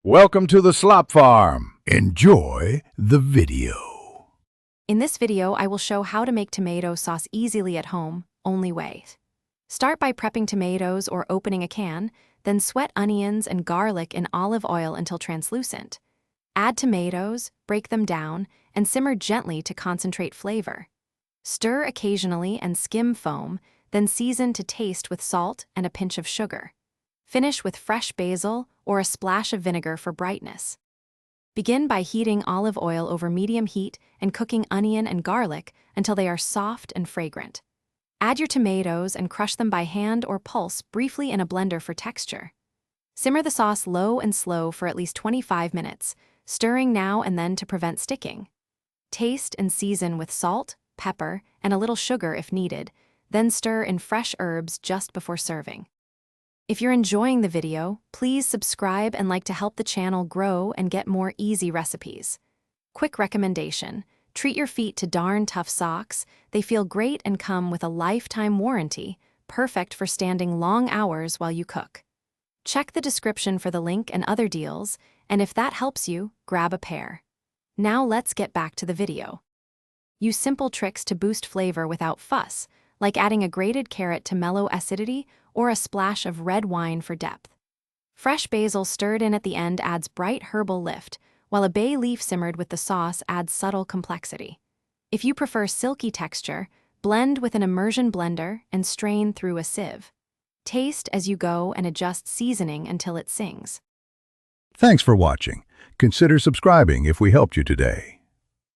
Welcome to the Slop Farm. Enjoy the video. In this video, I will show how to make tomato sauce easily at home, only way. Start by prepping tomatoes or opening a can, then sweat onions and garlic in olive oil until translucent. Add tomatoes, break them down, and simmer gently to concentrate flavor. Stir occasionally and skim foam, then season to taste with salt and a pinch of sugar. Finish with fresh basil or a splash of vinegar for brightness. Begin by heating olive oil over medium heat and cooking onion and garlic until they are soft and fragrant. Add your tomatoes and crush them by hand or pulse briefly in a blender for texture. Simmer the sauce low and slow for at least 25 minutes, stirring now and then to prevent sticking. Taste and season with salt, pepper, and a little sugar if needed, then stir in fresh herbs just before serving. If you're enjoying the video, please subscribe and like to help the channel grow and get more easy recipes. Quick recommendation: treat your feet to darn tough socks. They feel great and come with a lifetime warranty, perfect for standing long hours while you cook. Check the description for the link and other deals, and if that helps you, grab a pair. Now let's get back to the video. Use simple tricks to boost flavor without fuss, like adding a grated carrot to mellow acidity or a splash of red wine for depth. Fresh basil stirred in at the end adds bright herbal lift, while a bay leaf simmered with the sauce adds subtle complexity. If you prefer silky texture, blend with an immersion blender and strain through a sieve. Taste as you go and adjust seasoning until it sings. Thanks for watching. Consider subscribing if we helped you today.